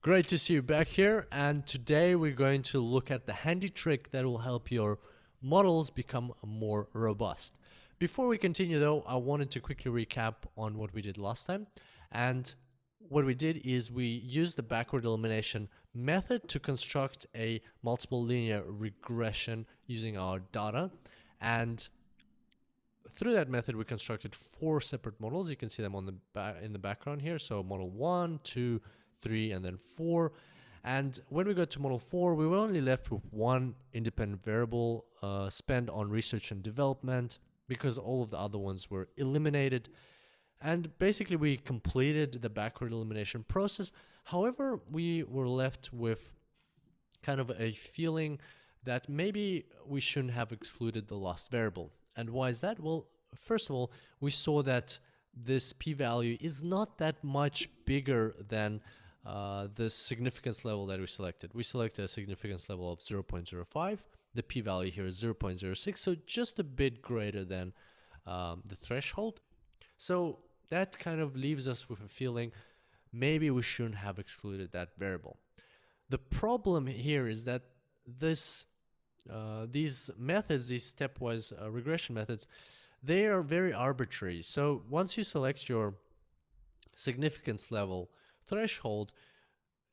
Great to see you back here, and today we're going to look at the handy trick that will help your models become more robust. Before we continue though, I wanted to quickly recap on what we did last time. And what we did is we used the backward elimination method to construct a multiple linear regression using our data. And through that method, we constructed 4 separate models. You can see them on in the background here. So model 1, 2, 3, and then 4. And when we got to model 4, we were only left with one independent variable spent on research and development because all of the other ones were eliminated. And basically, we completed the backward elimination process. However, we were left with kind of a feeling that maybe we shouldn't have excluded the last variable. And why is that? Well, first of all, we saw that this p-value is not that much bigger than the significance level that we selected. We selected a significance level of 0.05. The p-value here is 0.06, so just a bit greater than the threshold. So that kind of leaves us with a feeling maybe we shouldn't have excluded that variable. The problem here is that these methods, these stepwise regression methods, they are very arbitrary. So once you select your significance level threshold,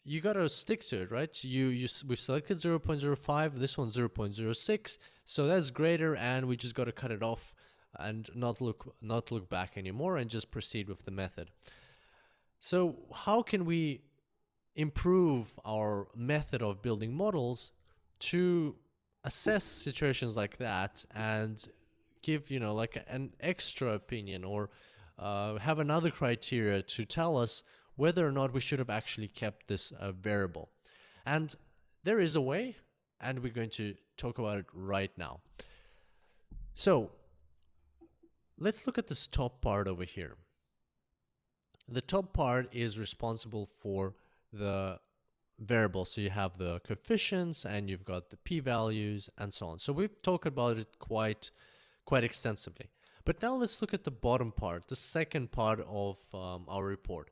you got to stick to it, right? We've selected 0.05, this one's 0.06, so that's greater, and we just got to cut it off and not look back anymore and just proceed with the method. So how can we improve our method of building models to assess situations like that and give, like an extra opinion or have another criteria to tell us whether or not we should have actually kept this variable? And there is a way, and we're going to talk about it right now. So let's look at this top part over here. The top part is responsible for the variable. So you have the coefficients and you've got the p-values and so on. So we've talked about it quite extensively. But now let's look at the bottom part, the second part of our report.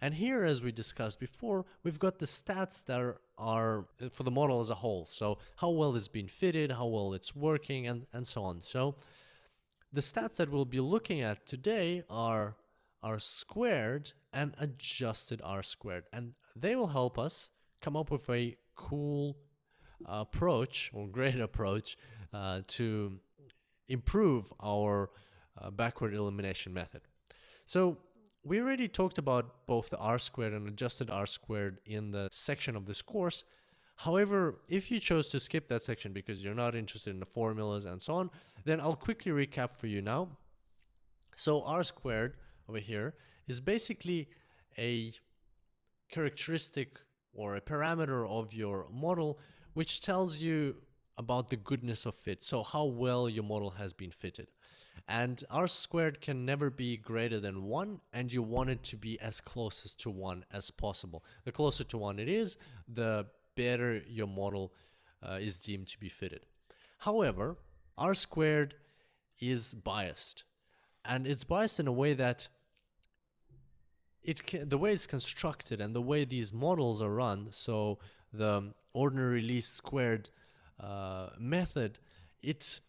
And here, as we discussed before, we've got the stats that are for the model as a whole. So how well it's been fitted, how well it's working, and so on. So the stats that we'll be looking at today are R squared and adjusted R squared. And they will help us come up with a cool approach or great approach to improve our backward elimination method. So we already talked about both the R squared and adjusted R squared in the section of this course. However, if you chose to skip that section because you're not interested in the formulas and so on, then I'll quickly recap for you now. So R squared over here is basically a characteristic or a parameter of your model which tells you about the goodness of fit, so how well your model has been fitted. And R squared can never be greater than 1, and you want it to be as closest to 1 as possible. The closer to 1 it is, the better your model is deemed to be fitted. However, R squared is biased, and it's biased in a way that the way it's constructed and the way these models are run, so the ordinary least squared method, it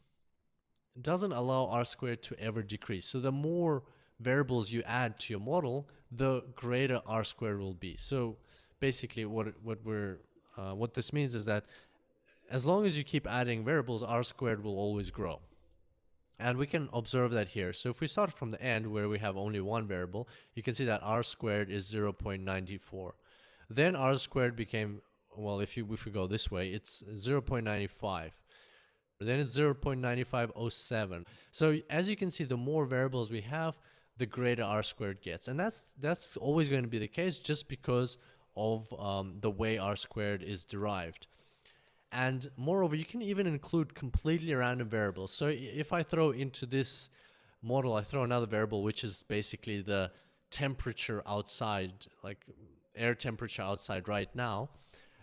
doesn't allow R squared to ever decrease. So the more variables you add to your model, the greater R squared will be. So basically what this means is that as long as you keep adding variables, R squared will always grow. And we can observe that here. So if we start from the end where we have only one variable, you can see that R squared is 0.94. Then R squared became, well, if we go this way, it's 0.95. Then it's 0.9507. So as you can see, the more variables we have, the greater R squared gets. And that's always going to be the case just because of the way R squared is derived. And moreover, you can even include completely random variables. So if I throw into this model, I throw another variable, which is basically the temperature outside, like air temperature outside right now,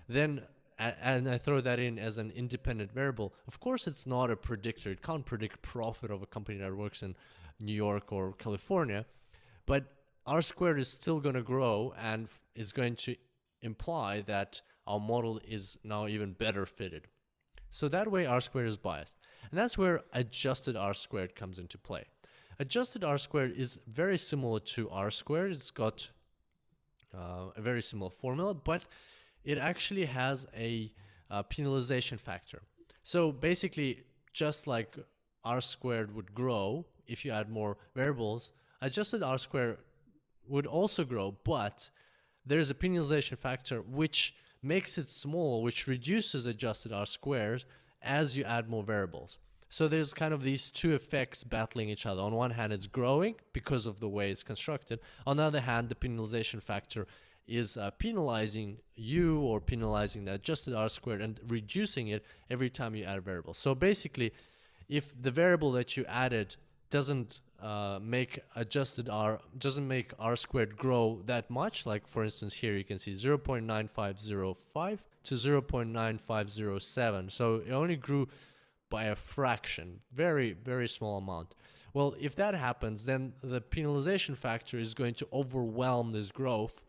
then and I throw that in as an independent variable. Of course, it's not a predictor. It can't predict profit of a company that works in New York or California, but R squared is still going to grow and is going to imply that our model is now even better fitted. So that way R squared is biased. And that's where adjusted R squared comes into play. Adjusted R squared is very similar to R squared. It's got a very similar formula, but it actually has a penalization factor. So basically, just like R squared would grow if you add more variables, adjusted R squared would also grow, but there's a penalization factor which makes it smaller, which reduces adjusted R squared as you add more variables. So there's kind of these two effects battling each other. On one hand, it's growing because of the way it's constructed. On the other hand, the penalization factor is penalizing you or penalizing the adjusted R squared and reducing it every time you add a variable. So basically, if the variable that you added doesn't make R squared grow that much, like for instance here you can see 0.9505 to 0.9507, so it only grew by a fraction, very, very small amount. Well, if that happens, then the penalization factor is going to overwhelm this growth,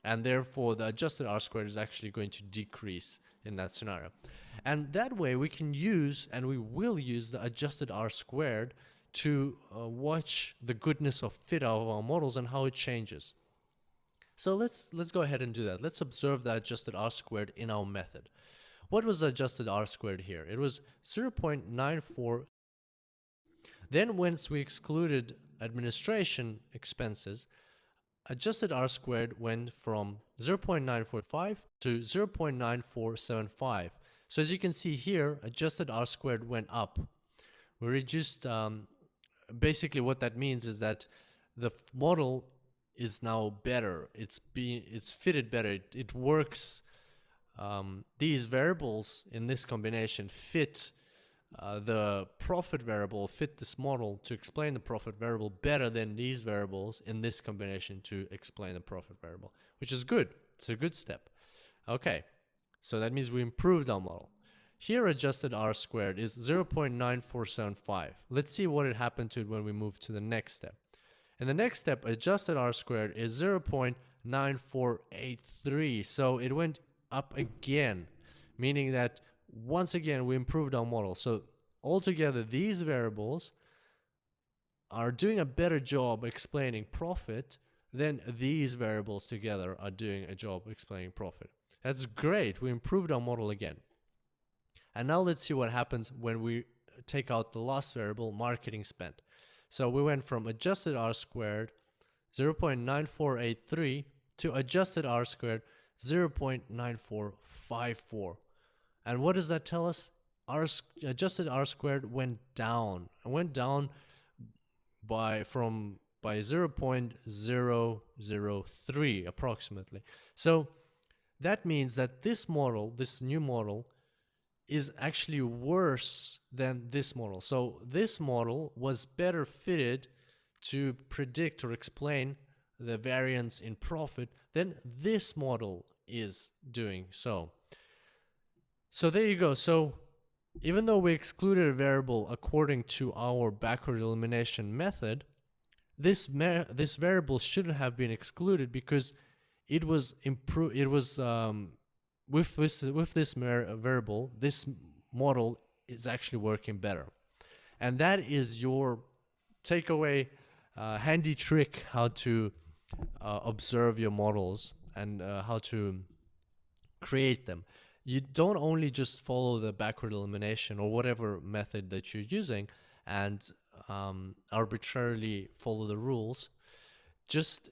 and therefore the adjusted R squared is actually going to decrease in that scenario. And that way we can use, and we will use, the adjusted R squared to watch the goodness of fit of our models and how it changes. So let's go ahead and do that. Let's observe the adjusted R squared in our method. What was the adjusted R squared here? It was 0.94. Then once we excluded administration expenses, adjusted R squared went from 0.945 to 0.9475. So as you can see here, adjusted R squared went up. We reduced, basically what that means is that the model is now better. It's fitted better. It works. These variables in this combination fit the profit variable, fit this model to explain the profit variable better than these variables in this combination to explain the profit variable, which is good. It's a good step. Okay, so that means we improved our model. Here adjusted R squared is 0.9475. Let's see what had happened to it when we move to the next step. In the next step, adjusted R squared is 0.9483. So it went up again, meaning that once again we improved our model. So altogether, these variables are doing a better job explaining profit than these variables together are doing a job explaining profit. That's great. We improved our model again. And now let's see what happens when we take out the last variable, marketing spend. So we went from adjusted R squared 0.9483 to adjusted R squared 0.9454. And what does that tell us? Adjusted R squared went down. It went down by 0.003 approximately. So that means that this model, this new model, is actually worse than this model. So this model was better fitted to predict or explain the variance in profit than this model is doing so. So there you go. So even though we excluded a variable according to our backward elimination method, this variable shouldn't have been excluded because it was with this variable, this model is actually working better. And that is your takeaway handy trick how to observe your models and how to create them. You don't only just follow the backward elimination or whatever method that you're using and arbitrarily follow the rules. Just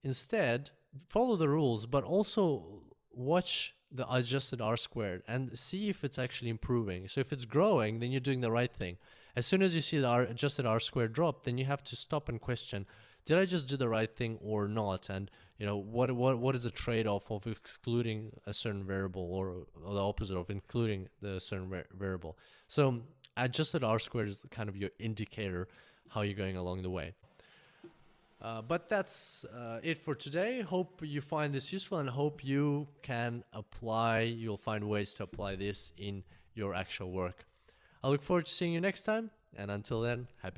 instead follow the rules, but also watch the adjusted R squared and see if it's actually improving. So if it's growing, then you're doing the right thing. As soon as you see the adjusted R squared drop, then you have to stop and question, did I just do the right thing or not? And what is the trade-off of excluding a certain variable or the opposite of including the certain variable? So adjusted R squared is kind of your indicator how you're going along the way. But that's it for today. Hope you find this useful and hope you can you'll find ways to apply this in your actual work. I look forward to seeing you next time, and until then, happy